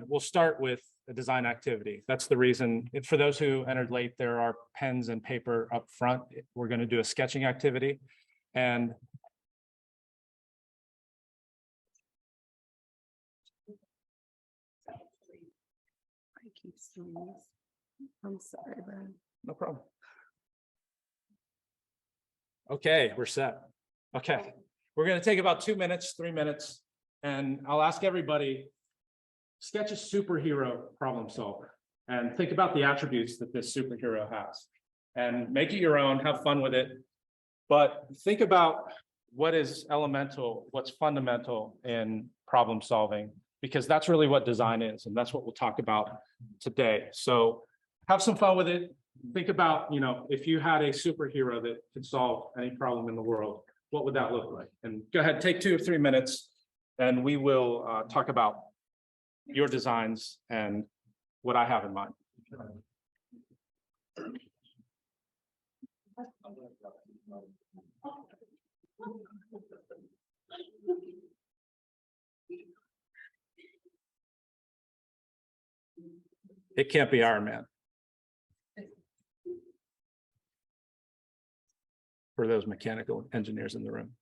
we'll start with a design activity. That's the reason. For those who entered late, there are pens and paper up front. We're going to do a sketching activity. And I keep seeing this. I'm sorry, Brian. no problem. Okay, we're set. Okay, we're going to take about 2 minutes, 3 minutes, and I'll ask everybody, sketch a superhero problem solver and think about the attributes that this superhero has and make it your own, have fun with it. But think about what is elemental, what's fundamental in problem solving, because that's really what design is. And that's what we'll talk about today. So have some fun with it. Think about, if you had a superhero that could solve any problem in the world, what would that look like? And go ahead, take 2 or 3 minutes, and we will talk about your designs and what I have in mind. It can't be Iron Man. For those mechanical engineers in the room.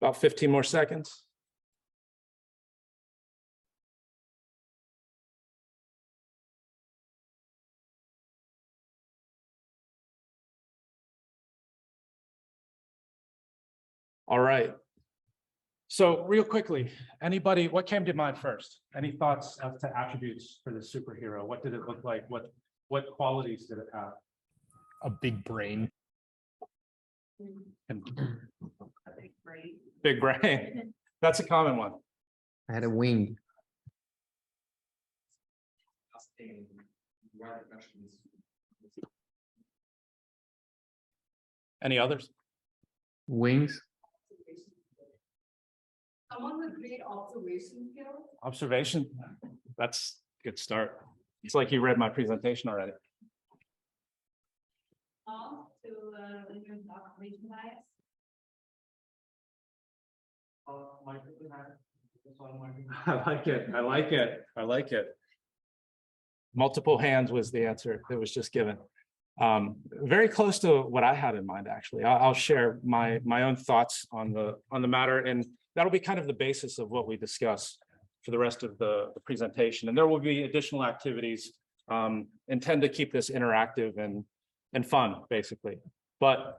About 15 more seconds. All right. So real quickly, anybody, what came to mind first? Any thoughts as to attributes for the superhero? What did it look like? What qualities did it have? A big brain. Big brain. That's a common one. I had a wing. Any others? Wings. Someone with great observation skills. Observation. That's a good start. It's like you read my presentation already. To limit observation bias. I like it. I like it. I like it. Multiple hands was the answer that was just given. Very close to what I had in mind, actually. I'll share my own thoughts on the matter, and that'll be kind of the basis of what we discuss for the rest of the presentation. And there will be additional activities. Intend to keep this interactive and fun, basically. But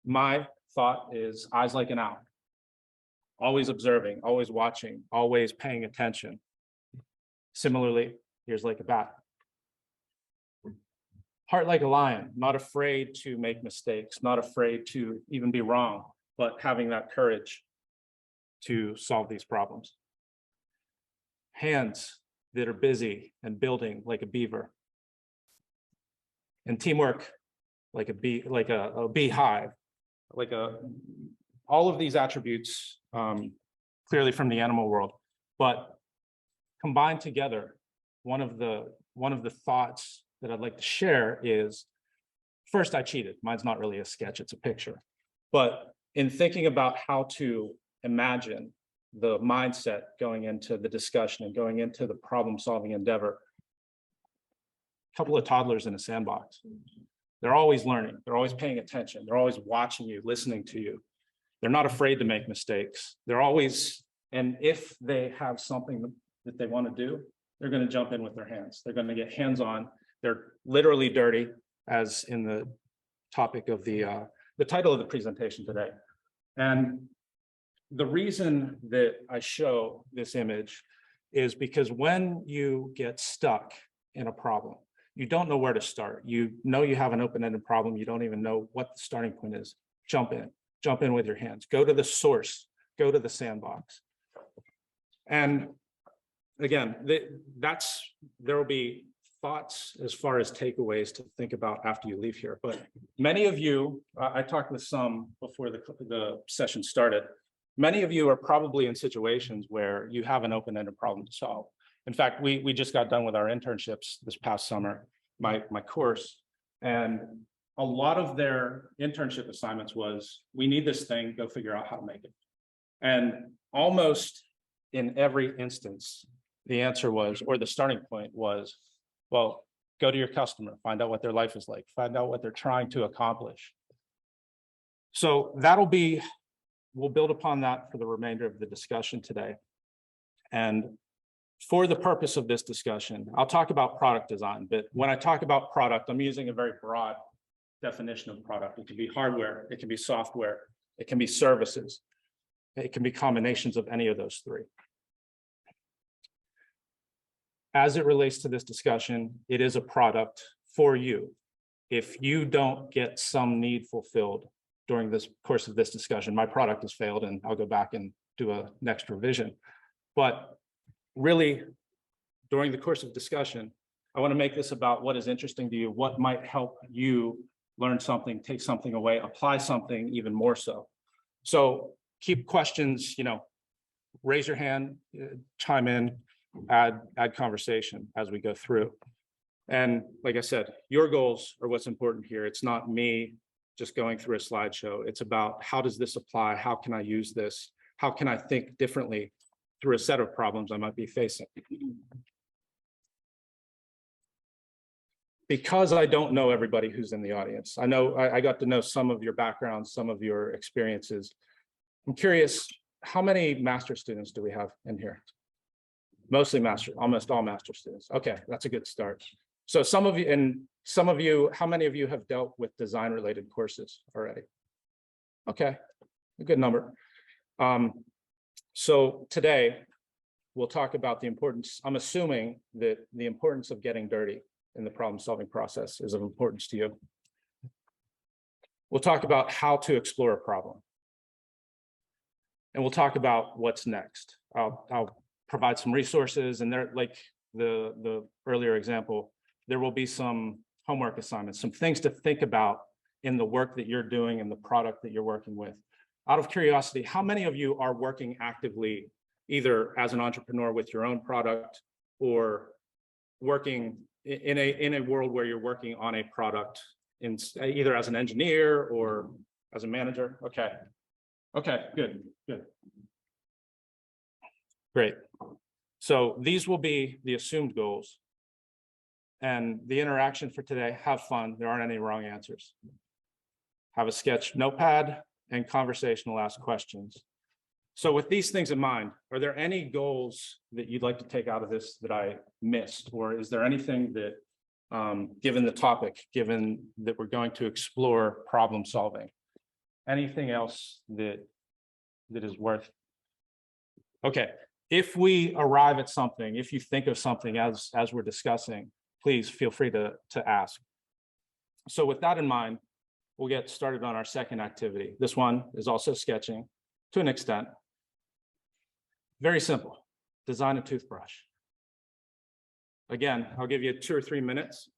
my thought is eyes like an owl. Always observing, always watching, always paying attention. Similarly, ears like a bat. Heart like a lion, not afraid to make mistakes, not afraid to even be wrong, but having that courage to solve these problems. Hands that are busy and building like a beaver. And teamwork like a beehive, all of these attributes clearly from the animal world, but combined together, one of the one of the thoughts that I'd like to share is, first, I cheated. Mine's not really a sketch, it's a picture. But in thinking about how to imagine the mindset going into the discussion and going into the problem-solving endeavor, a couple of toddlers in a sandbox. They're always learning. They're always paying attention. They're always watching you, listening to you. They're not afraid to make mistakes. They're always, and if they have something that they want to do, they're going to jump in with their hands. They're going to get hands-on. They're literally dirty, as in the topic of the title of the presentation today. And the reason that I show this image is because when you get stuck in a problem, you don't know where to start. You know you have an open-ended problem. You don't even know what the starting point is. Jump in with your hands. Go to the source. Go to the sandbox. And again, there will be thoughts as far as takeaways to think about after you leave here. But many of you, I talked with some before the session started. Many of you are probably in situations where you have an open-ended problem to solve. In fact, we just got done with our internships this past summer, my course, and a lot of their internship assignments was, we need this thing, go figure out how to make it. And almost in every instance, the answer was, or the starting point was, well, go to your customer, find out what their life is like, find out what they're trying to accomplish. So we'll build upon that for the remainder of the discussion today. And for the purpose of this discussion, I'll talk about product design, but when I talk about product, I'm using a very broad definition of product. It can be hardware, it can be software, it can be services, it can be combinations of any of those three. As it relates to this discussion, it is a product for you. If you don't get some need fulfilled during this course of this discussion, my product has failed and I'll go back and do a next revision. But really, during the course of discussion, I want to make this about what is interesting to you, what might help you learn something, take something away, apply something even more so. So keep questions, raise your hand, chime in, add conversation as we go through. And like I said, your goals are what's important here. It's not me just going through a slideshow. It's about, how does this apply? How can I use this? How can I think differently through a set of problems I might be facing? Because I don't know everybody who's in the audience. I know I got to know some of your backgrounds, some of your experiences. I'm curious, how many master students do we have in here? Mostly master, almost all master students. Okay, that's a good start. So some of you, how many of you have dealt with design related courses already? Okay, a good number. So today we'll talk about the importance. I'm assuming that the importance of getting dirty in the problem solving process is of importance to you. We'll talk about how to explore a problem. And we'll talk about what's next. I'll provide some resources, and there, like the earlier example, there will be some homework assignments, some things to think about in the work that you're doing and the product that you're working with. Out of curiosity, how many of you are working actively either as an entrepreneur with your own product or working in a world where you're working on a product in either as an engineer or as a manager? Okay, good. Great. So these will be the assumed goals. And the interaction for today, have fun. There aren't any wrong answers. Have a sketch notepad and conversational ask questions. So with these things in mind, are there any goals that you'd like to take out of this that I missed? Or is there anything that, given the topic, given that we're going to explore problem solving, anything else that is worth? Okay, if we arrive at something, if you think of something as we're discussing, please feel free to ask. So with that in mind, we'll get started on our second activity. This one is also sketching to an extent. Very simple, design a toothbrush. Again, I'll give you 2 or 3 minutes.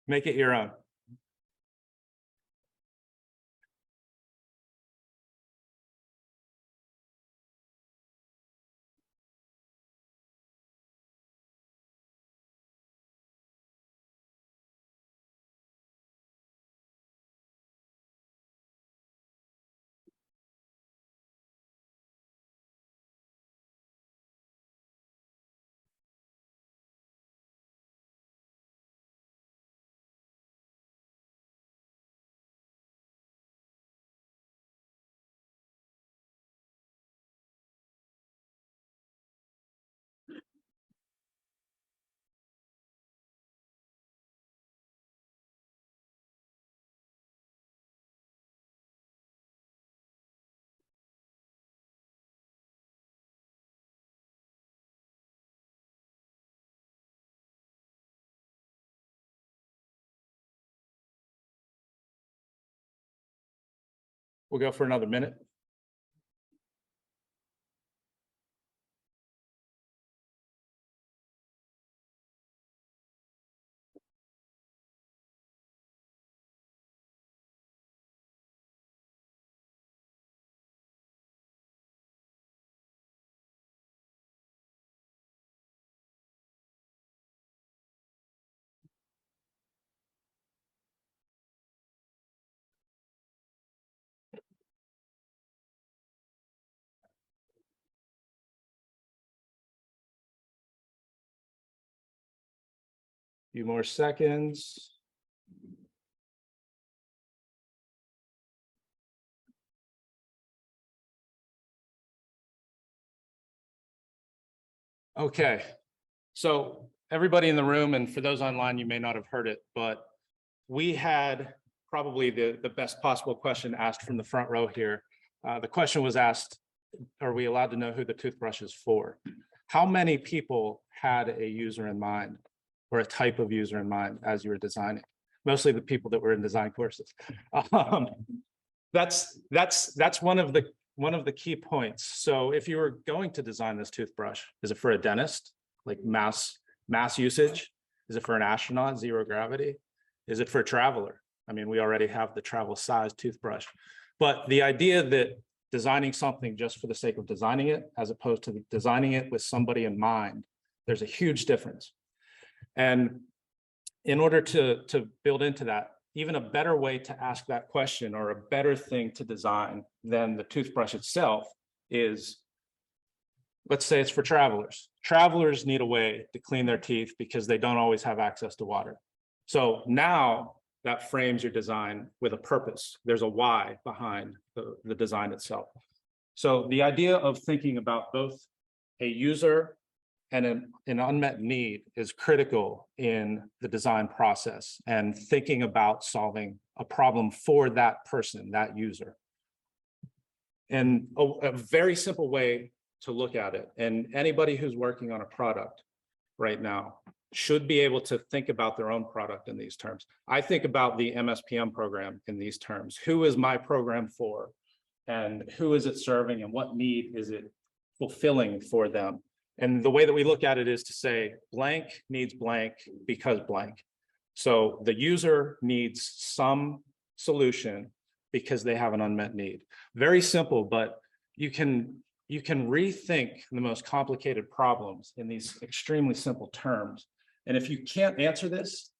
Make it your own. We'll go for another minute. Few more seconds. Okay, so everybody in the room, and for those online, you may not have heard it, but we had probably the best possible question asked from the front row here. The question was asked, are we allowed to know who the toothbrush is for? How many people had a user in mind or a type of user in mind as you were designing? Mostly the people that were in design courses. That's one of the key points. So if you were going to design this toothbrush, is it for a dentist, like mass usage? Is it for an astronaut, zero gravity? Is it for a traveler? I mean, we already have the travel size toothbrush, but the idea that designing something just for the sake of designing it, as opposed to designing it with somebody in mind, there's a huge difference. And in order to build into that, even a better way to ask that question, or a better thing to design than the toothbrush itself, is, let's say it's for travelers. Travelers need a way to clean their teeth because they don't always have access to water. So now that frames your design with a purpose. There's a why behind the design itself. So the idea of thinking about both a user and an unmet need is critical in the design process, and thinking about solving a problem for that person, that user. And a very simple way to look at it, and anybody who's working on a product right now should be able to think about their own product in these terms. I think about the MSPM program in these terms. Who is my program for? And who is it serving? And what need is it fulfilling for them? And the way that we look at it is to say blank needs blank because blank. So the user needs some solution because they have an unmet need. Very simple, but you can rethink the most complicated problems in these extremely simple terms. And if you can't answer this,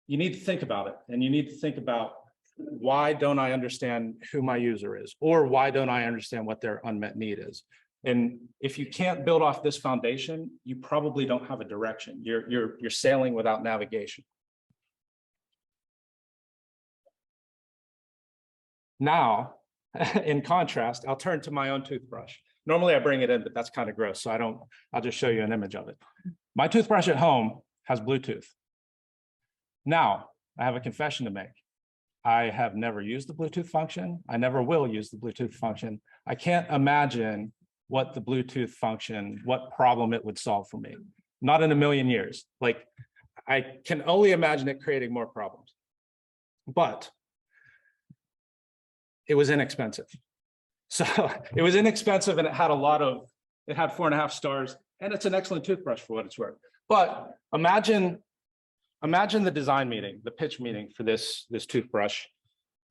you need to think about it. And you need to think about, why don't I understand who my user is? Or why don't I understand what their unmet need is? And if you can't build off this foundation, you probably don't have a direction. You're sailing without navigation. Now, in contrast, I'll turn to my own toothbrush. Normally I bring it in, but that's kind of gross, so I'll just show you an image of it. My toothbrush at home has Bluetooth. Now, I have a confession to make. I have never used the Bluetooth function. I never will use the Bluetooth function. I can't imagine what the Bluetooth function, what problem it would solve for me. Not in a million years. Like, I can only imagine it creating more problems. But it was inexpensive. So it was inexpensive and it had it had 4.5 stars, and it's an excellent toothbrush for what it's worth. But imagine the design meeting, the pitch meeting for this toothbrush.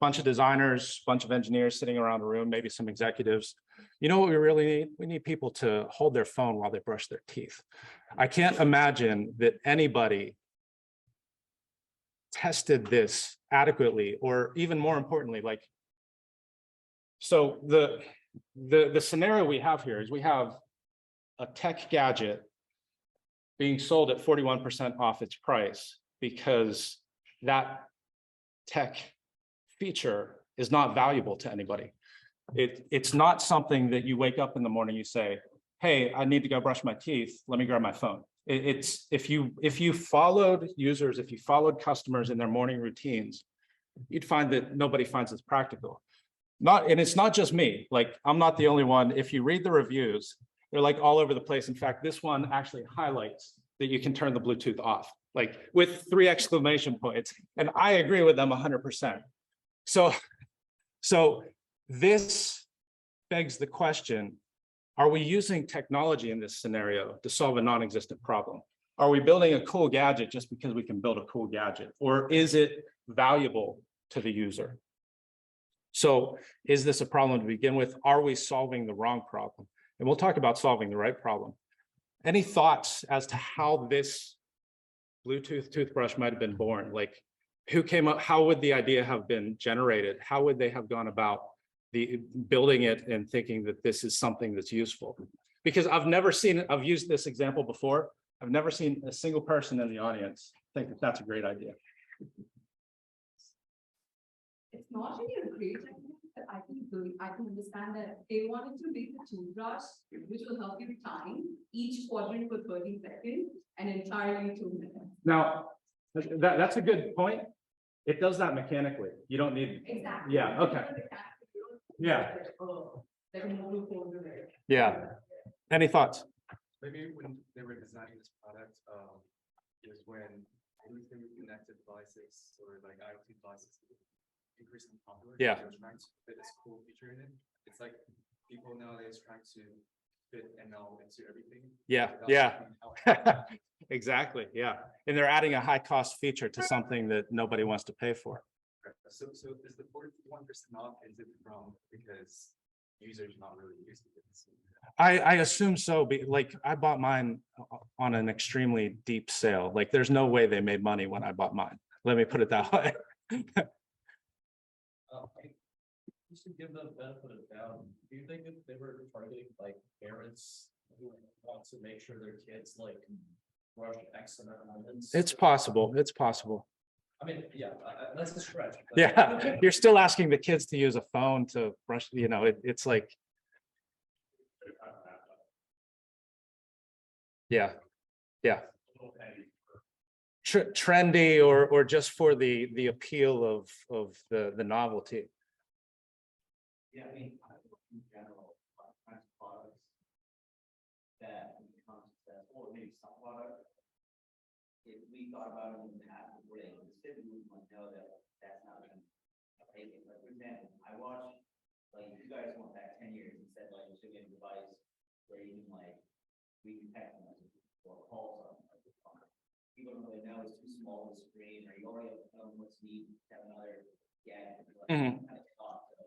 Bunch of designers, bunch of engineers sitting around the room, maybe some executives. You know what we really need? We need people to hold their phone while they brush their teeth. I can't imagine that anybody tested this adequately, or even more importantly, like, so the scenario we have here is we have a tech gadget being sold at 41% off its price because that tech feature is not valuable to anybody. It's not something that you wake up in the morning, you say, hey, I need to go brush my teeth, let me grab my phone. It's if you followed users, if you followed customers in their morning routines, you'd find that nobody finds this practical. And it's not just me, like I'm not the only one. If you read the reviews, they're like all over the place. In fact, this one actually highlights that you can turn the Bluetooth off, like with 3 exclamation points. And I agree with them 100%. So this begs the question, are we using technology in this scenario to solve a non-existent problem? Are we building a cool gadget just because we can build a cool gadget? Or is it valuable to the user? So is this a problem to begin with? Are we solving the wrong problem? And we'll talk about solving the right problem. Any thoughts as to how this Bluetooth toothbrush might have been born? Like, who came up? How would the idea have been generated? How would they have gone about building it and thinking that this is something that's useful? Because I've used this example before. I've never seen a single person in the audience think that that's a great idea. It's not really a great idea, but I can understand that they wanted to make the toothbrush, which will help you time each quadrant for 30 seconds and entirely 2 minutes. Now, that's a good point. It does that mechanically. You don't need. Exactly. Yeah. Okay. Yeah. Yeah. Any thoughts? Maybe when they were designing this product, is when anything with connected devices or like IoT devices increasingly popular. Yeah. They're trying to fit this cool feature in it. It's like people nowadays trying to fit ML into everything. Yeah. Yeah. Exactly. Yeah. And they're adding a high cost feature to something that nobody wants to pay for. So is the 41% off, is it from because users not really used to this? I assume so. Like I bought mine on an extremely deep sale. Like there's no way they made money when I bought mine. Let me put it that way. You should give them the benefit of the doubt. Do you think that they were targeting like parents who want to make sure their kids like brush X amount of minutes? It's possible. It's possible. I mean, yeah, that's a stretch. But Yeah, you're still asking the kids to use a phone to brush. You know, it's like. Yeah, yeah. Trendy or just for the appeal of the novelty. Yeah, I mean, in general, kinds of products that become successful, or maybe some products, if we thought about it in the past, the city would know that that's not going to take it. Like, for example, I watched, like, you guys went back 10 years and said, like, you should get a device where you can, like, we can text messages or call something like this. People don't really know it's too small of a screen, or you already have a phone, what's neat, have another gadget. Mhm. Kind of talk. So,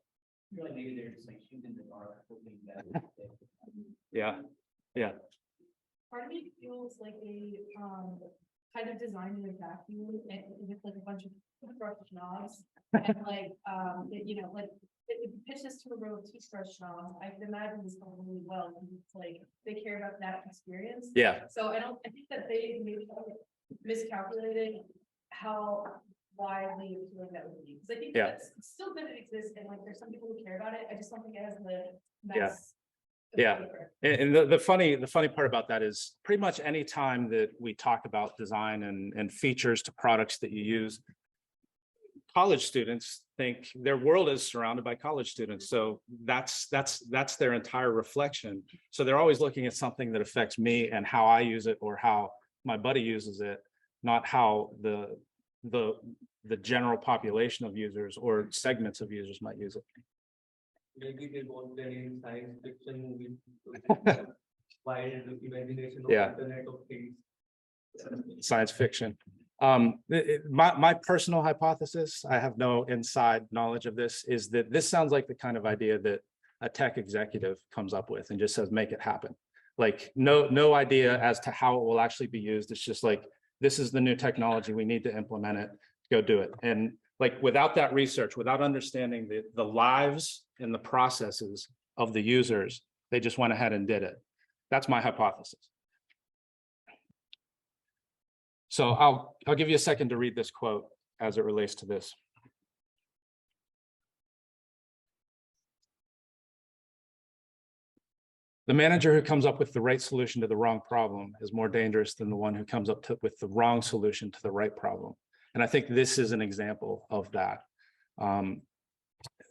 really, maybe they're just like shooting in the dark, hoping that. Yeah, yeah. Part of me feels like a kind of designed in a vacuum and with like a bunch of toothbrush knobs and like you know, like if you pitch this to a row of toothbrush knobs, I can imagine this going really well because it's like they care about that experience. Yeah. So I think that they maybe miscalculated how widely appealing that would be. Because I think Yeah. that's still good it exists and like there's some people who care about it. I just don't think it has the Yeah. mass. Yeah. appeal. And the funny part about that is pretty much any time that we talk about design and features to products that you use, college students think their world is surrounded by college students. So that's their entire reflection. So they're always looking at something that affects me and how I use it or how my buddy uses it, not how the general population of users or segments of users might use it. maybe they want their in science fiction movie. Wild imagination of Yeah. Internet of Things. Science fiction. My personal hypothesis, I have no inside knowledge of this, is that this sounds like the kind of idea that a tech executive comes up with and just says, make it happen. Like no idea as to how it will actually be used. It's just like, this is the new technology. We need to implement it, go do it. And like, without that research, without understanding the lives and the processes of the users, they just went ahead and did it. That's my hypothesis. So I'll give you a second to read this quote as it relates to this. The manager who comes up with the right solution to the wrong problem is more dangerous than the one who comes up with the wrong solution to the right problem. And I think this is an example of that.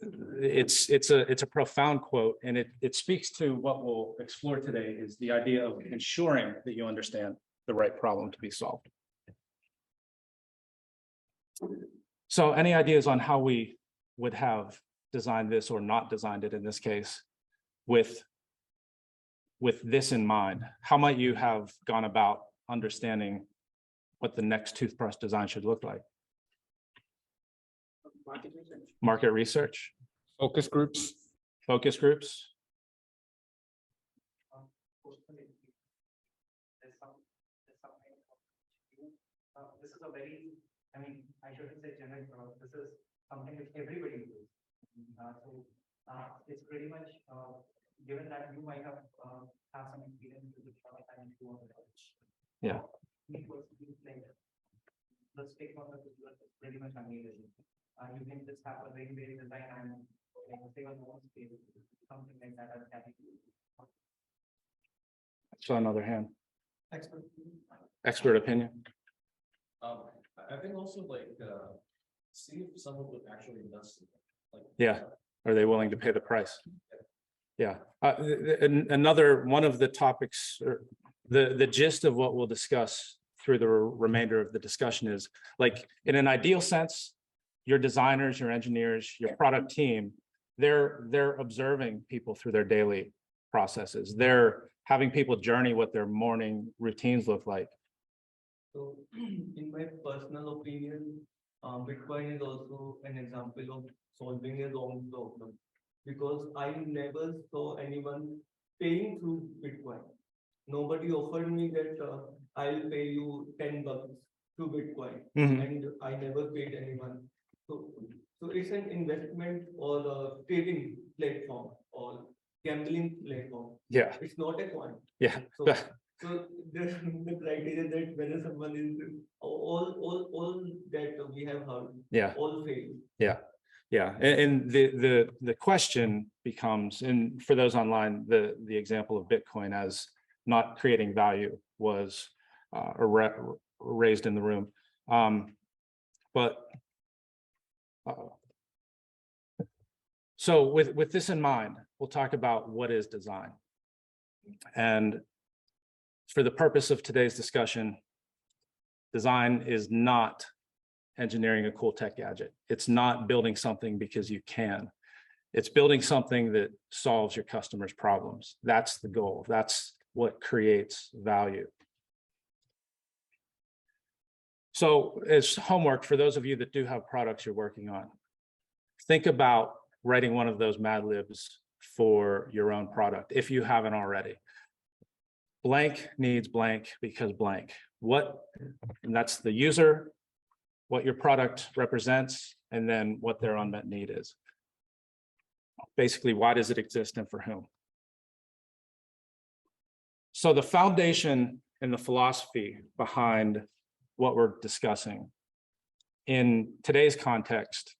It's a profound quote, and it speaks to what we'll explore today, is the idea of ensuring that you understand the right problem to be solved. So any ideas on how we would have designed this or not designed it in this case with this in mind? How might you have gone about understanding what the next toothbrush design should look like? Market research, Focus groups. focus groups. This is a very, I mean, I shouldn't say generic product. This is something which everybody does. It's pretty much given that you might have some experience with the product and you want to. Yeah. It was like the stick on the is pretty much amazing. You can just have a very design and like say on one scale, something like that as category. So another hand, Expert. expert opinion. I think also like see if someone would actually invest in it. Like, Yeah. Are they willing to pay the price? Yeah. Another one of the topics, or the gist of what we'll discuss through the remainder of the discussion is, like, in an ideal sense, your designers, your engineers, your product team, they're observing people through their daily processes. They're having people journey what their morning routines look like. So, in my personal opinion, Bitcoin is also an example of solving a wrong problem, because I never saw anyone paying through Bitcoin. Nobody offered me that I'll pay you $10 through Bitcoin, and I never paid anyone. So it's an investment or a trading platform or gambling platform. Yeah. It's not a coin. Yeah. So the criteria that whether someone is all that we have heard, Yeah. all fail. Yeah. Yeah. And the question becomes, and for those online, the example of Bitcoin as not creating value was raised in the room. So with this in mind, we'll talk about what is design. And for the purpose of today's discussion, design is not engineering a cool tech gadget. It's not building something because you can. It's building something that solves your customers' problems. That's the goal. That's what creates value. So as homework, for those of you that do have products you're working on, think about writing one of those Mad Libs for your own product, if you haven't already. Blank needs blank because blank. And that's the user, what your product represents, and then what their unmet need is. Basically, why does it exist and for whom? So the foundation and the philosophy behind what we're discussing in today's context,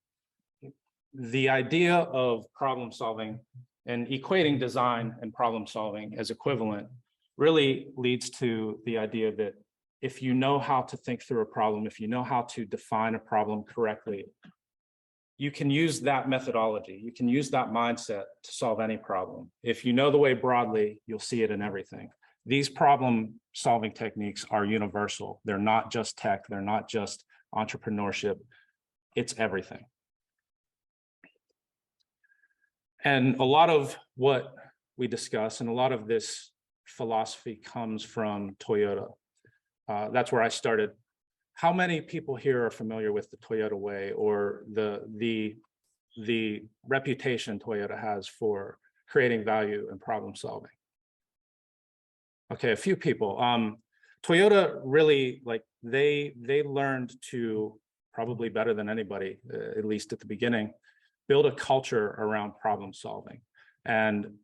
the idea of problem solving and equating design and problem solving as equivalent really leads to the idea that if you know how to think through a problem, if you know how to define a problem correctly, you can use that methodology, you can use that mindset to solve any problem. If you know the way broadly, you'll see it in everything. These problem solving techniques are universal. They're not just tech, they're not just entrepreneurship, it's everything. And a lot of what we discuss and a lot of this philosophy comes from Toyota. That's where I started. How many people here are familiar with the Toyota way or the reputation Toyota has for creating value and problem solving? Okay, a few people. Toyota really, like, they learned to, probably better than anybody, at least at the beginning, build a culture around problem solving. And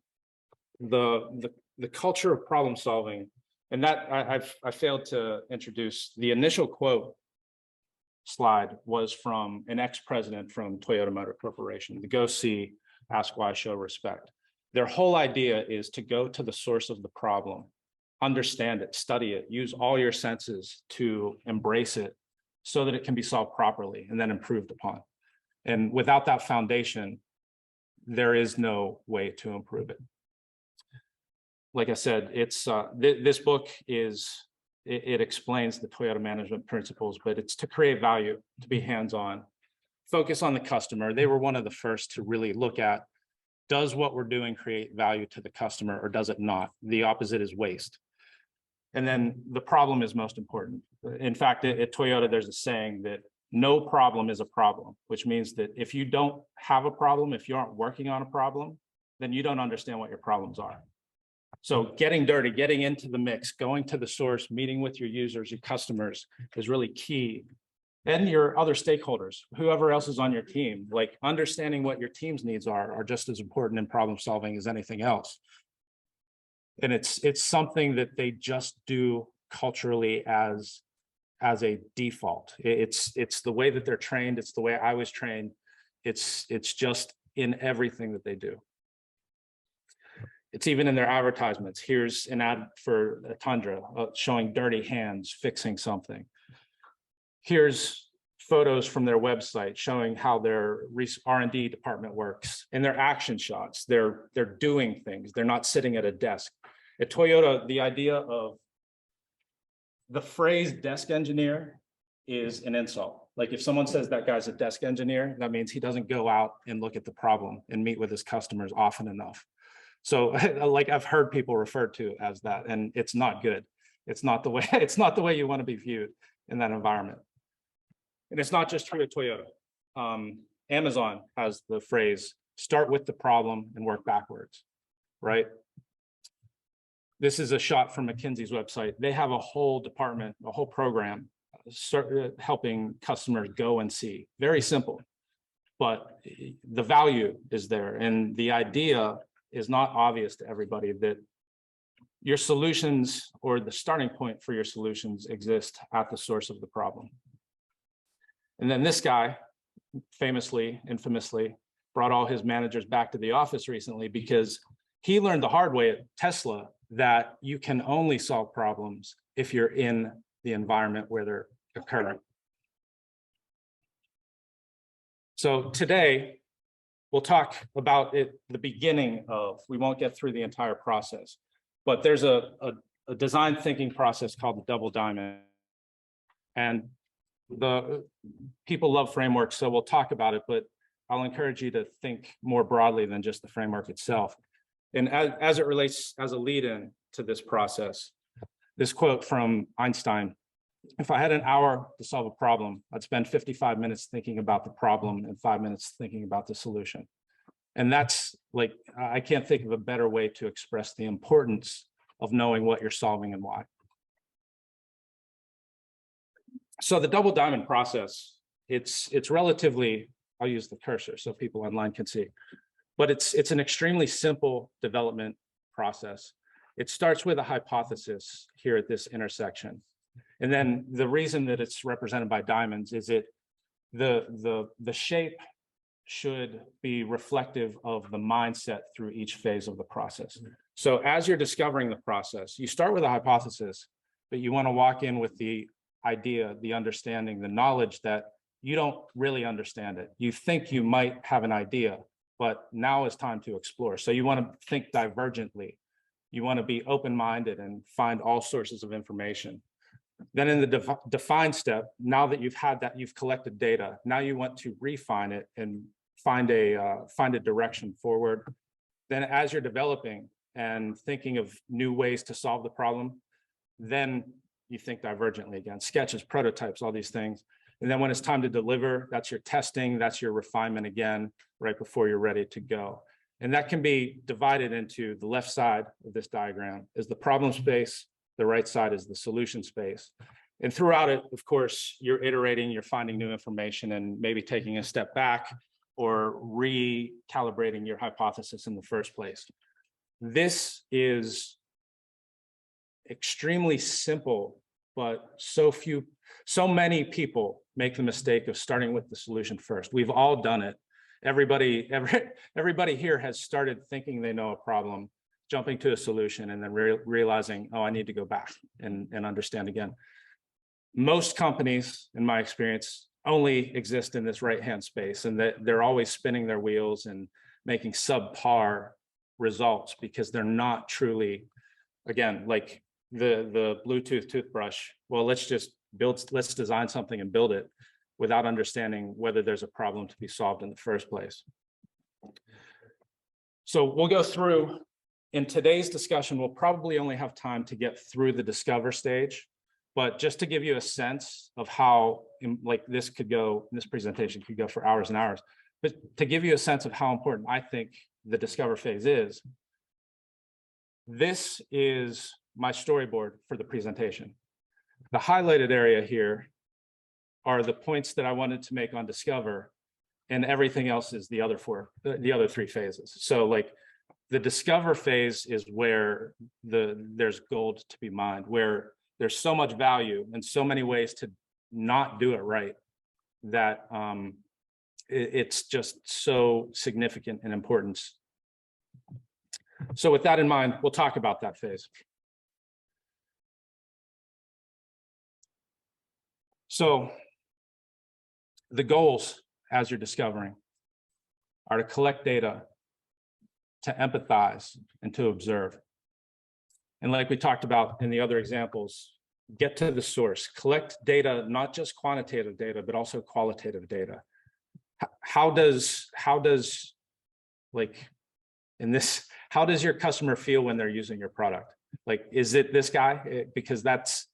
the culture of problem solving, and that I failed to introduce, the initial quote slide was from an ex-president from Toyota Motor Corporation, the go see, ask why, show respect. Their whole idea is to go to the source of the problem, understand it, study it, use all your senses to embrace it so that it can be solved properly and then improved upon. And without that foundation, there is no way to improve it. Like I said, it's this book is, it explains the Toyota management principles, but it's to create value, to be hands-on, focus on the customer. They were one of the first to really look at, does what we're doing create value to the customer or does it not? The opposite is waste. And then the problem is most important. In fact, at Toyota, there's a saying that no problem is a problem, which means that if you don't have a problem, if you aren't working on a problem, then you don't understand what your problems are. So getting dirty, getting into the mix, going to the source, meeting with your users, your customers is really key. And your other stakeholders, whoever else is on your team, like understanding what your team's needs are just as important in problem solving as anything else. And it's something that they just do culturally as a default. It's the way that they're trained. It's the way I was trained. It's just in everything that they do. It's even in their advertisements. Here's an ad for a Tundra showing dirty hands fixing something. Here's photos from their website showing how their R&D department works. In their action shots, they're doing things. They're not sitting at a desk. At Toyota, the idea of the phrase desk engineer is an insult. Like if someone says that guy's a desk engineer, that means he doesn't go out and look at the problem and meet with his customers often enough. So like I've heard people referred to as that, and it's not good. It's not the way you want to be viewed in that environment. And it's not just true at Toyota. Amazon has the phrase, start with the problem and work backwards, right? This is a shot from McKinsey's website. They have a whole department, a whole program helping customers go and see. Very simple, but the value is there. And the idea is not obvious to everybody that your solutions or the starting point for your solutions exist at the source of the problem. And then this guy infamously brought all his managers back to the office recently because he learned the hard way at Tesla that you can only solve problems if you're in the environment where they're occurring. So today, we'll talk about it, the beginning of, we won't get through the entire process, but there's a design thinking process called the double diamond. And the people love frameworks, so we'll talk about it, but I'll encourage you to think more broadly than just the framework itself. And as it relates as a lead-in to this process, this quote from Einstein, if I had an hour to solve a problem, I'd spend 55 minutes thinking about the problem and 5 minutes thinking about the solution. And that's like, I can't think of a better way to express the importance of knowing what you're solving and why. So the double diamond process, it's relatively, I'll use the cursor so people online can see, but it's an extremely simple development process. It starts with a hypothesis here at this intersection. And then the reason that it's represented by diamonds is the shape should be reflective of the mindset through each phase of the process. So as you're discovering the process, you start with a hypothesis, but you want to walk in with the idea, the understanding, the knowledge that you don't really understand it. You think you might have an idea, but now is time to explore. So you want to think divergently. You want to be open-minded and find all sources of information. Then in the define step, now that you've had that, you've collected data, now you want to refine it and find a direction forward. Then as you're developing and thinking of new ways to solve the problem, then you think divergently again, sketches, prototypes, all these things. And then when it's time to deliver, that's your testing, that's your refinement again, right before you're ready to go. And that can be divided into the left side of this diagram is the problem space, the right side is the solution space. And throughout it, of course, you're iterating, you're finding new information and maybe taking a step back or recalibrating your hypothesis in the first place. This is extremely simple, but so many people make the mistake of starting with the solution first. We've all done it. Everybody here has started thinking they know a problem, jumping to a solution, and then realizing, oh, I need to go back and understand again. Most companies, in my experience, only exist in this right-hand space, and that they're always spinning their wheels and making subpar results because they're not truly, again, like the Bluetooth toothbrush. Well, let's design something and build it without understanding whether there's a problem to be solved in the first place. So we'll go through, in today's discussion, we'll probably only have time to get through the discover stage, but just to give you a sense of how, like this presentation could go for hours and hours, but to give you a sense of how important I think the discover phase is, this is my storyboard for the presentation. The highlighted area here are the points that I wanted to make on discover, and everything else is the other three phases. So like the discover phase is where there's gold to be mined, where there's so much value and so many ways to not do it right that it's just so significant in importance. So with that in mind, we'll talk about that phase. So the goals, as you're discovering, are to collect data, to empathize, and to observe. And like we talked about in the other examples, get to the source, collect data, not just quantitative data, but also qualitative data. How does like in this, how does your customer feel when they're using your product? Like, is it this guy? Because that's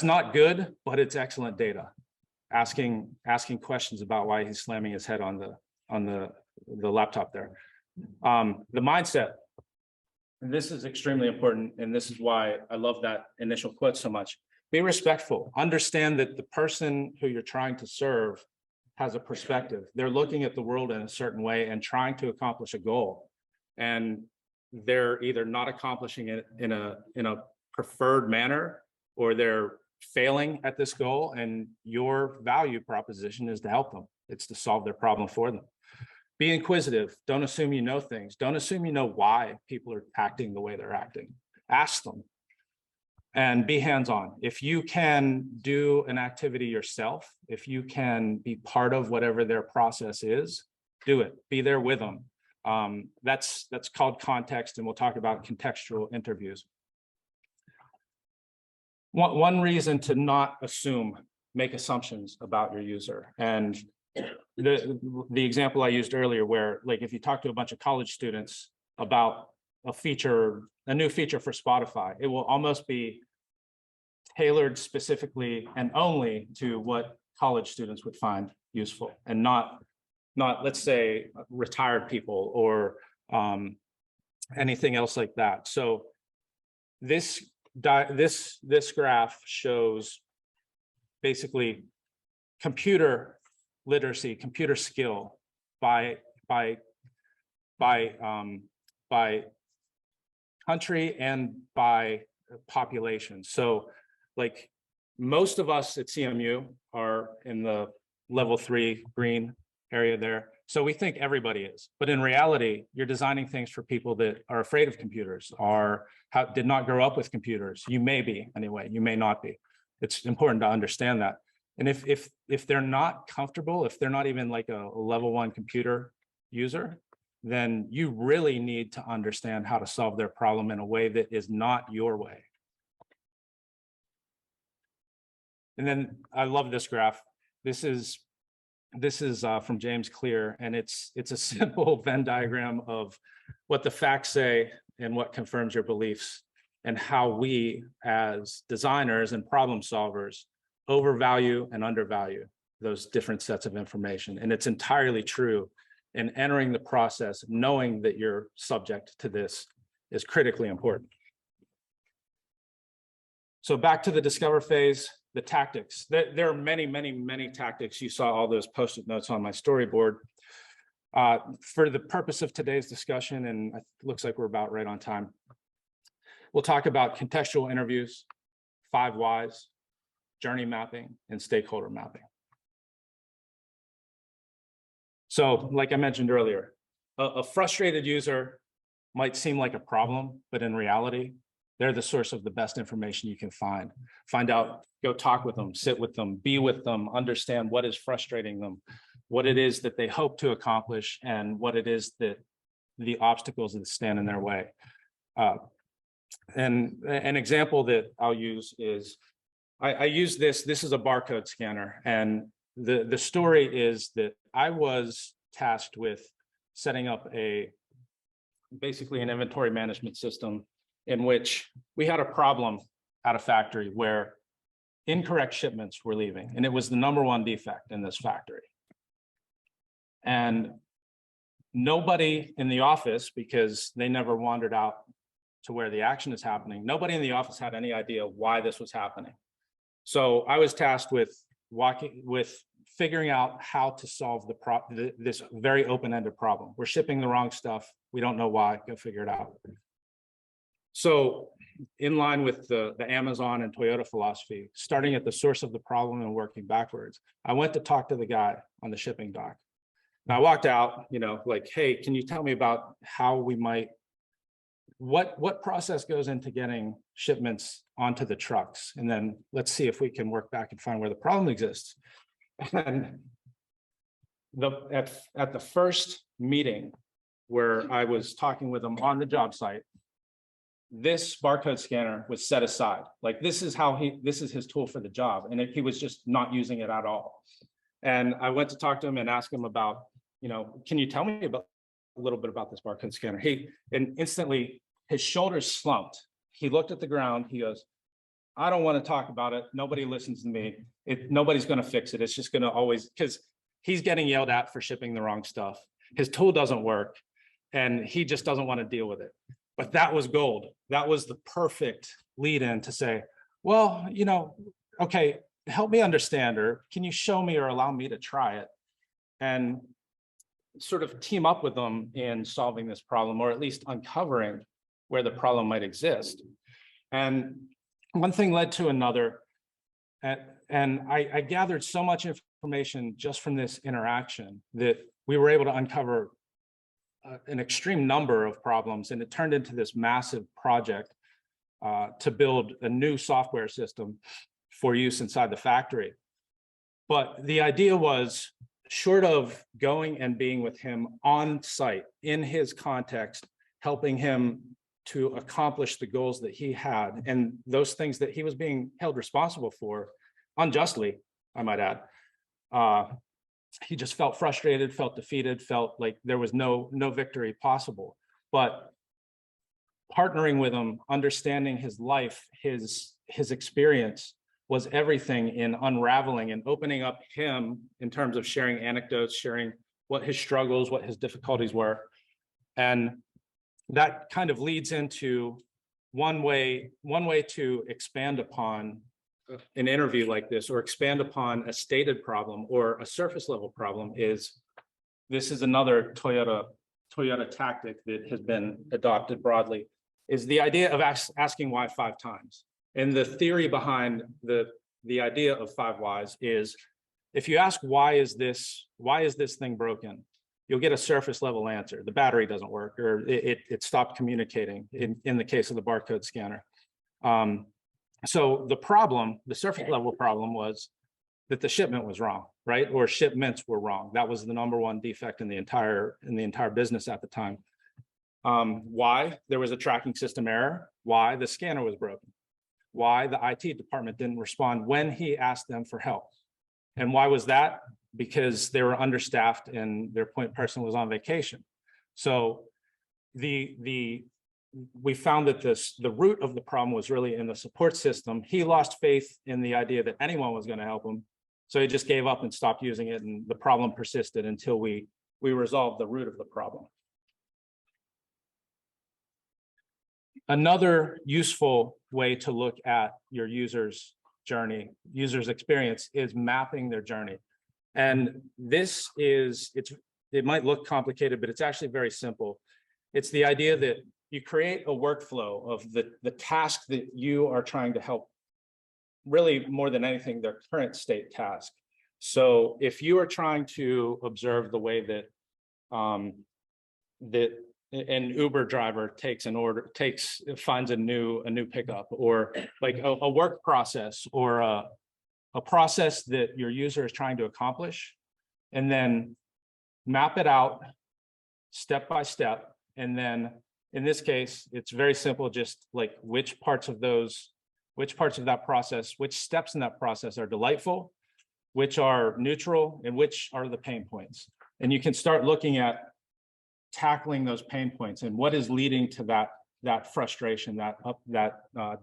not good, but it's excellent data. Asking questions about why he's slamming his head on the laptop there. The mindset. And this is extremely important, and this is why I love that initial quote so much. Be respectful. Understand that the person who you're trying to serve has a perspective. They're looking at the world in a certain way and trying to accomplish a goal. And they're either not accomplishing it in a preferred manner, or they're failing at this goal, and your value proposition is to help them. It's to solve their problem for them. Be inquisitive. Don't assume you know things. Don't assume you know why people are acting the way they're acting. Ask them. And be hands-on. If you can do an activity yourself, if you can be part of whatever their process is, do it. Be there with them. That's called context, and we'll talk about contextual interviews. One reason to not assume, make assumptions about your user. And the example I used earlier, where like if you talk to a bunch of college students about a new feature for Spotify, it will almost be tailored specifically and only to what college students would find useful, and not let's say retired people or anything else like that. So this graph shows basically computer literacy, computer skill by country and by population. So like most of us at CMU are in the level 3 green area there. So we think everybody is, but in reality, you're designing things for people that are afraid of computers or did not grow up with computers. You may be anyway, you may not be. It's important to understand that. And if they're not comfortable, if they're not even like a level 1 computer user, then you really need to understand how to solve their problem in a way that is not your way. And then I love this graph. This is this is from James Clear, and it's a simple Venn diagram of what the facts say and what confirms your beliefs, and how we as designers and problem solvers overvalue and undervalue those different sets of information. And it's entirely true. And entering the process, knowing that you're subject to this is critically important. So back to the discover phase, the tactics. There are many, many, many tactics. You saw all those post-it notes on my storyboard. For the purpose of today's discussion, and it looks like we're about right on time, we'll talk about contextual interviews, 5 whys, journey mapping, and stakeholder mapping. So like I mentioned earlier, a frustrated user might seem like a problem, but in reality, they're the source of the best information you can find. Find out, go talk with them, sit with them, be with them, understand what is frustrating them, what it is that they hope to accomplish, and what it is that the obstacles that stand in their way. And an example that I'll use is, I use this is a barcode scanner, and the story is that I was tasked with setting up basically an inventory management system in which we had a problem at a factory where incorrect shipments were leaving, and it was the #1 defect in this factory. And nobody in the office, because they never wandered out to where the action is happening, nobody in the office had any idea why this was happening. So I was tasked with figuring out how to solve this very open-ended problem. We're shipping the wrong stuff. We don't know why. Go figure it out. So in line with the Amazon and Toyota philosophy, starting at the source of the problem and working backwards, I went to talk to the guy on the shipping dock. And I walked out, like, hey, can you tell me about how we might, what process goes into getting shipments onto the trucks? And then let's see if we can work back and find where the problem exists. And at the first meeting where I was talking with him on the job site, this barcode scanner was set aside. Like, this is his tool for the job. And he was just not using it at all. And I went to talk to him and ask him about, can you tell me a little bit about this barcode scanner? And instantly his shoulders slumped. He looked at the ground. He goes, I don't want to talk about it. Nobody listens to me. Nobody's going to fix it. It's just going to always, because he's getting yelled at for shipping the wrong stuff. His tool doesn't work, and he just doesn't want to deal with it. But that was gold. That was the perfect lead in to say, well, okay, help me understand, or can you show me or allow me to try it? And sort of team up with them in solving this problem, or at least uncovering where the problem might exist. And one thing led to another. And I gathered so much information just from this interaction that we were able to uncover an extreme number of problems. And it turned into this massive project to build a new software system for use inside the factory. But the idea was, short of going and being with him on site in his context, helping him to accomplish the goals that he had and those things that he was being held responsible for, unjustly, I might add. He just felt frustrated, felt defeated, felt like there was no victory possible. But partnering with him, understanding his life, his experience, was everything in unraveling and opening up him in terms of sharing anecdotes, sharing what his struggles, what his difficulties were. And that kind of leads into one way to expand upon an interview like this, or expand upon a stated problem or a surface level problem. This is another Toyota tactic that has been adopted broadly, is the idea of asking why 5 times. And the theory behind the idea of 5 whys is, if you ask why is this thing broken, you'll get a surface level answer. The battery doesn't work, or it stopped communicating in the case of the barcode scanner. So the surface level problem was that the shipment was wrong, right? Or shipments were wrong. That was the #1 defect in the entire business at the time. Why? There was a tracking system error. Why? The scanner was broken. Why? The IT department didn't respond when he asked them for help. And why was that? because they were understaffed and their point person was on vacation. So we found that the root of the problem was really in the support system. He lost faith in the idea that anyone was going to help him. So he just gave up and stopped using it, and the problem persisted until we resolved the root of the problem. Another useful way to look at your user's journey, user's experience, is mapping their journey. And this is, it might look complicated, but it's actually very simple. It's the idea that you create a workflow of the task that you are trying to help, really more than anything, their current state task. So if you are trying to observe the way that that an Uber driver finds a new pickup, or like a work process, or a process that your user is trying to accomplish, and then map it out step by step. And then in this case, it's very simple, just like which parts of that process, which steps in that process are delightful, which are neutral, and which are the pain points. And you can start looking at tackling those pain points and what is leading to that frustration, that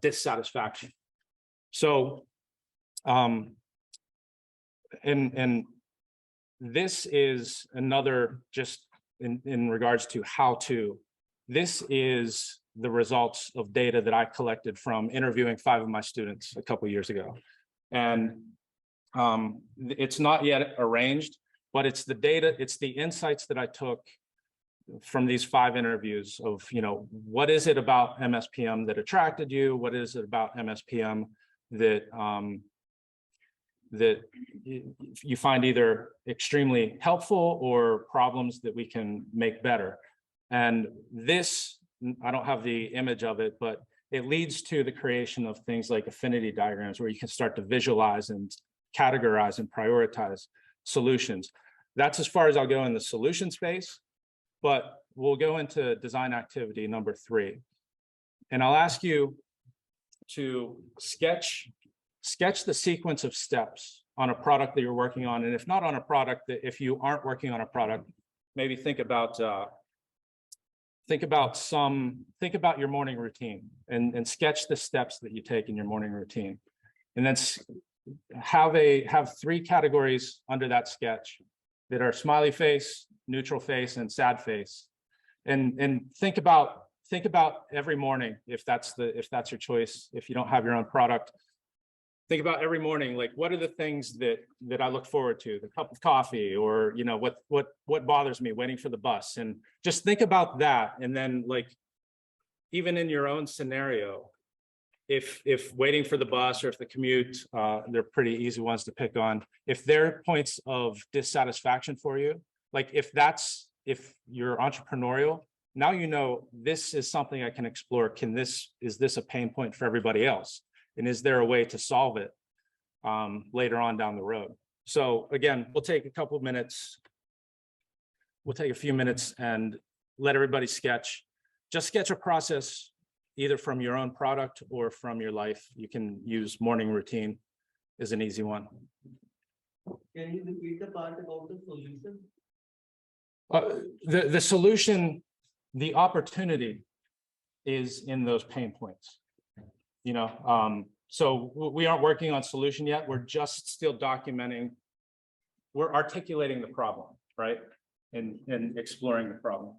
dissatisfaction. So, and this is another, just in regards to how to, this is the results of data that I collected from interviewing 5 of my students a couple of years ago. And it's not yet arranged, but it's the data, it's the insights that I took from these 5 interviews of, what is it about MSPM that attracted you? What is it about MSPM that that you find either extremely helpful or problems that we can make better? And this, I don't have the image of it, but it leads to the creation of things like affinity diagrams, where you can start to visualize and categorize and prioritize solutions. That's as far as I'll go in the solution space, but we'll go into design activity number 3. And I'll ask you to sketch the sequence of steps on a product that you're working on. And if not on a product, that if you aren't working on a product, maybe think about your morning routine, and sketch the steps that you take in your morning routine. And then have 3 categories under that sketch that are smiley face, neutral face, and sad face. And think about every morning, if that's your choice, if you don't have your own product. Think about every morning, like, what are the things that I look forward to? The cup of coffee, or what bothers me waiting for the bus, and just think about that. And then, like, even in your own scenario, if waiting for the bus, or if the commute, they're pretty easy ones to pick on. If they're points of dissatisfaction for you, like if you're entrepreneurial, now this is something I can explore. Is this a pain point for everybody else? And is there a way to solve it later on down the road? So again, we'll take a couple of minutes. We'll take a few minutes and let everybody sketch. Just sketch a process, either from your own product or from your life. You can use morning routine as an easy one. Can you repeat the part about the solution? The solution, the opportunity is in those pain points. So we aren't working on solution yet. We're just still documenting, we're articulating the problem, right? And exploring the problem.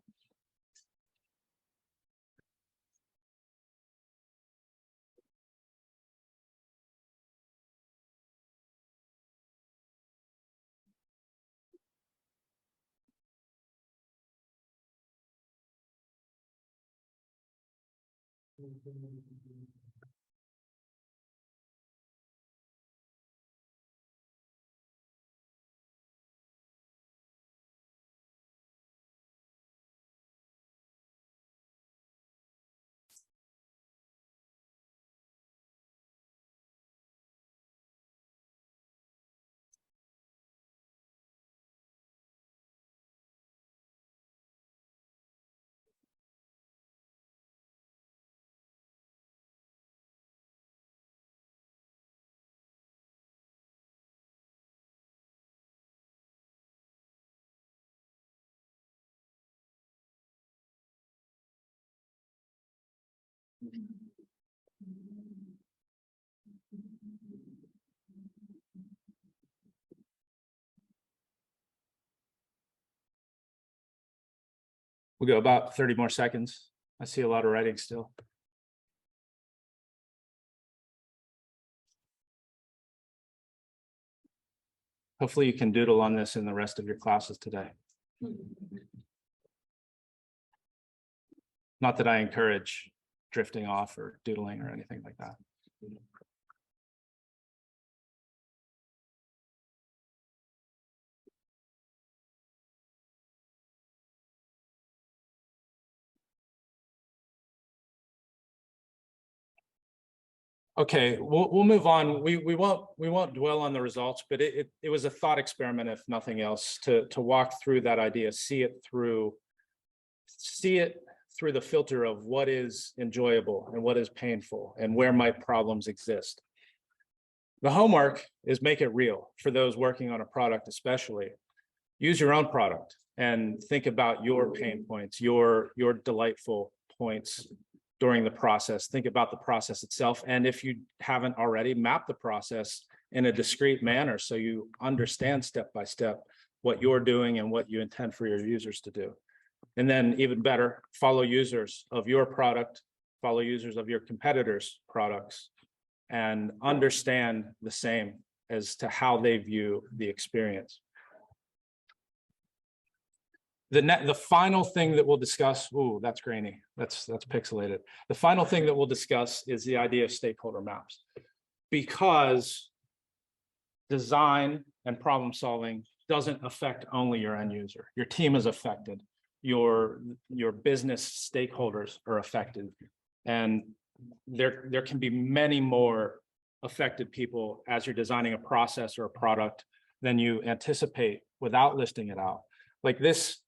We'll go about 30 more seconds. I see a lot of writing still. Hopefully you can doodle on this in the rest of your classes today. Not that I encourage drifting off or doodling or anything like that. Okay, we'll move on. We won't dwell on the results, but it was a thought experiment, if nothing else, to walk through that idea, see it through the filter of what is enjoyable and what is painful and where might problems exist. The homework is make it real for those working on a product, especially. Use your own product and think about your pain points, your delightful points during the process. Think about the process itself. And if you haven't already, map the process in a discrete manner so you understand step by step what you're doing and what you intend for your users to do. And then even better, follow users of your product, follow users of your competitors' products, and understand the same as to how they view the experience. The final thing that we'll discuss, ooh, that's grainy, that's pixelated. The final thing that we'll discuss is the idea of stakeholder maps, because design and problem solving doesn't affect only your end user. Your team is affected. Your business stakeholders are affected, and there can be many more affected people as you're designing a process or a product than you anticipate without listing it out. Like this,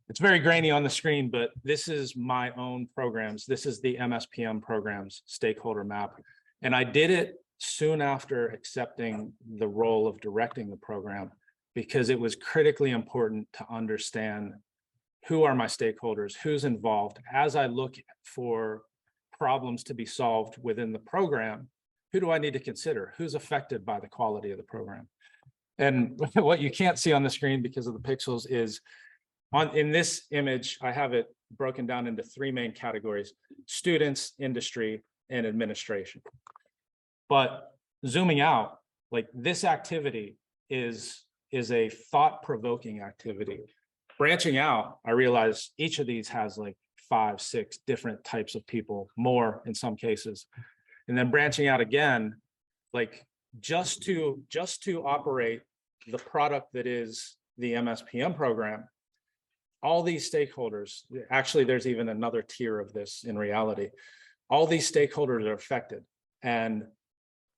it's very grainy on the screen, but this is my own programs. This is the MSPM programs stakeholder map. And I did it soon after accepting the role of directing the program, because it was critically important to understand who are my stakeholders, who's involved. As I look for problems to be solved within the program, who do I need to consider? Who's affected by the quality of the program? And what you can't see on the screen because of the pixels is in this image, I have it broken down into three main categories: students, industry, and administration. But zooming out, like this activity is a thought-provoking activity. Branching out, I realize each of these has like 5, 6 different types of people, more in some cases. And then branching out again, like just to operate the product that is the MSPM program, all these stakeholders, actually, there's even another tier of this in reality. All these stakeholders are affected. And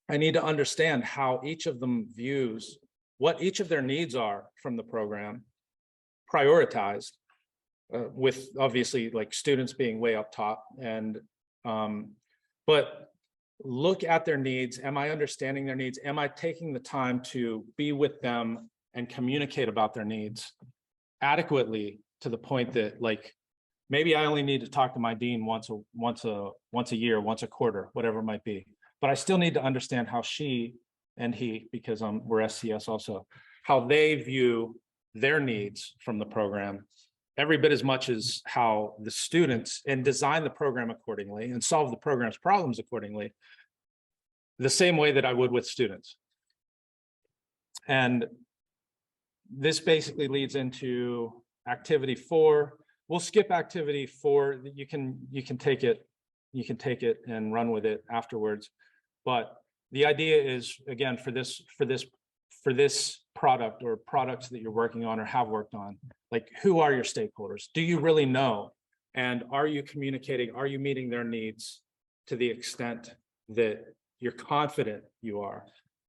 I need to understand how each of them views what each of their needs are from the program, prioritized, with obviously like students being way up top. And but look at their needs. Am I understanding their needs? Am I taking the time to be with them and communicate about their needs adequately, to the point that like maybe I only need to talk to my dean once a year, once a quarter, whatever it might be. But I still need to understand how she and he, because we're SCS also, how they view their needs from the program, every bit as much as how the students, and design the program accordingly and solve the program's problems accordingly, the same way that I would with students. And this basically leads into activity 4. We'll skip activity 4. You can take it and run with it afterwards. But the idea is, again, for this product or products that you're working on or have worked on, like, who are your stakeholders? Do you really know? And are you communicating? Are you meeting their needs to the extent that you're confident you are?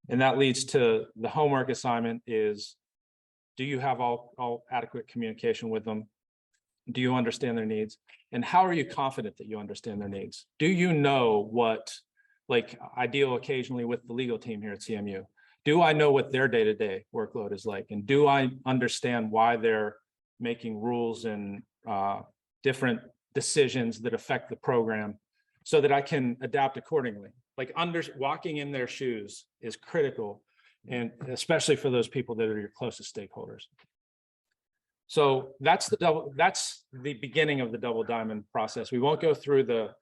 And that leads to the homework assignment is, do you have all adequate communication with them? Do you understand their needs? And how are you confident that you understand their needs? Do you know what, like I deal occasionally with the legal team here at CMU. Do I know what their day-to-day workload is like? And do I understand why they're making rules and different decisions that affect the program? so that I can adapt accordingly. Like walking in their shoes is critical, and especially for those people that are your closest stakeholders. So that's the beginning of the double diamond process. We won't go through the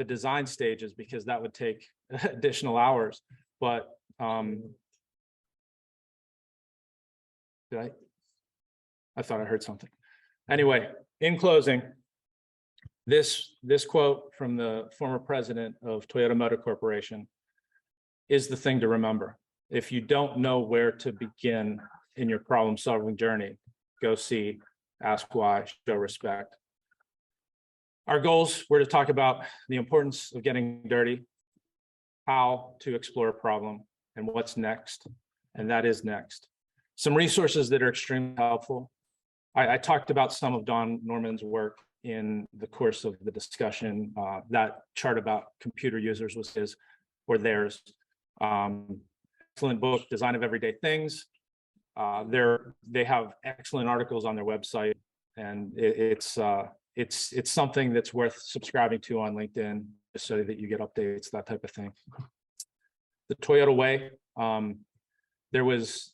design stages because that would take additional hours, but I thought I heard something. Anyway, in closing, this quote from the former president of Toyota Motor Corporation is the thing to remember. If you don't know where to begin in your problem-solving journey, go see, ask why, show respect. Our goals were to talk about the importance of getting dirty, how to explore a problem, and what's next, and that is next. Some resources that are extremely helpful. I talked about some of Don Norman's work in the course of the discussion. That chart about computer users was his or theirs. Excellent book, Design of Everyday Things. They have excellent articles on their website, and it's something that's worth subscribing to on LinkedIn so that you get updates, that type of thing. The Toyota Way. There was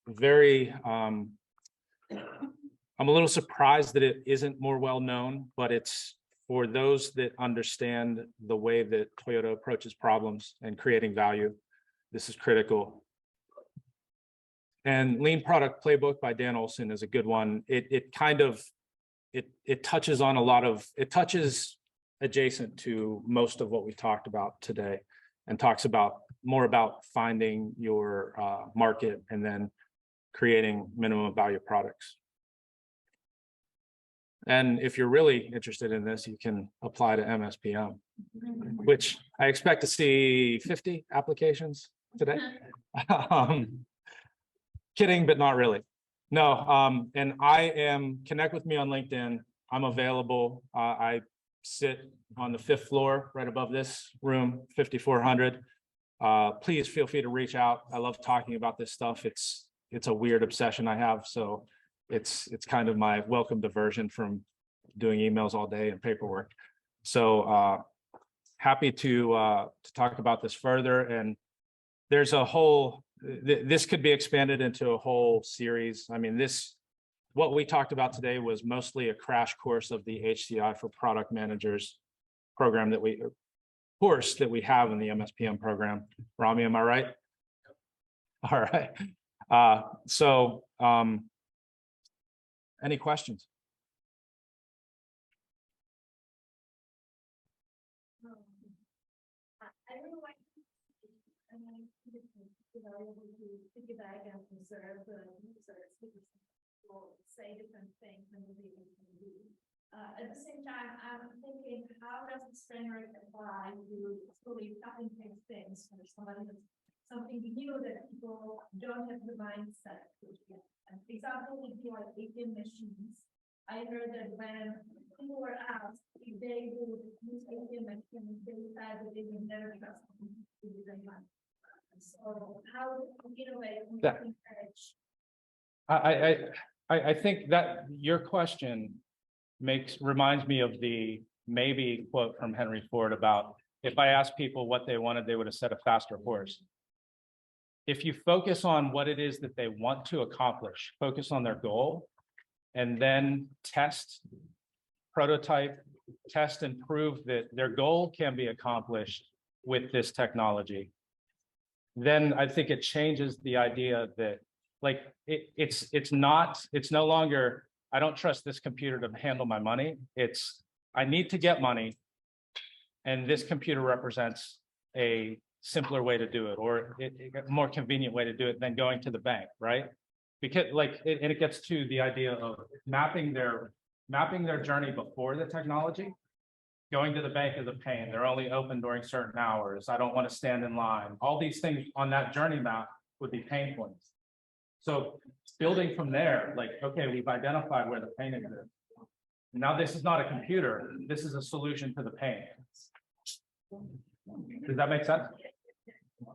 very. I'm a little surprised that it isn't more well known, but it's for those that understand the way that Toyota approaches problems and creating value. This is critical. And Lean Product Playbook by Dan Olson is a good one. It touches on it touches adjacent to most of what we talked about today, and talks more about finding your market and then creating minimum value products. And if you're really interested in this, you can apply to MSPM, which I expect to see 50 applications today. Kidding, but not really. No, and connect with me on LinkedIn. I'm available. I sit on the 5th floor right above this room, 5400. Please feel free to reach out. I love talking about this stuff. It's a weird obsession I have. So it's kind of my welcome diversion from doing emails all day and paperwork. So happy to talk about this further. And there's a whole, this could be expanded into a whole series. I mean, what we talked about today was mostly a crash course of the HCI for product managers program that we have in the MSPM program. Rami, am I right? All right. Any questions? I really like, able to piggyback and observe the users because people say different things and they can do. At the same time, I'm thinking, how does this framework apply to slowly cut and paste things for somebody that's something new that people don't have the mindset to get? An example would be like ATM machines. I heard that when people were asked if they would use ATM machines, they said that they would never trust them to use their money. So how do you innovate and encourage? I think that your question reminds me of the maybe quote from Henry Ford about, if I asked people what they wanted, they would have said a faster horse. If you focus on what it is that they want to accomplish, focus on their goal, and then prototype, test and prove that their goal can be accomplished with this technology, then I think it changes the idea that like it's no longer, I don't trust this computer to handle my money. It's, I need to get money, and this computer represents a simpler way to do it, or a more convenient way to do it than going to the bank, right? Because and it gets to the idea of mapping their journey before the technology. Going to the bank is a pain. They're only open during certain hours. I don't want to stand in line. All these things on that journey map would be pain points. So building from there, like, okay, we've identified where the pain exists. Now this is not a computer. This is a solution to the pain. Does that make sense?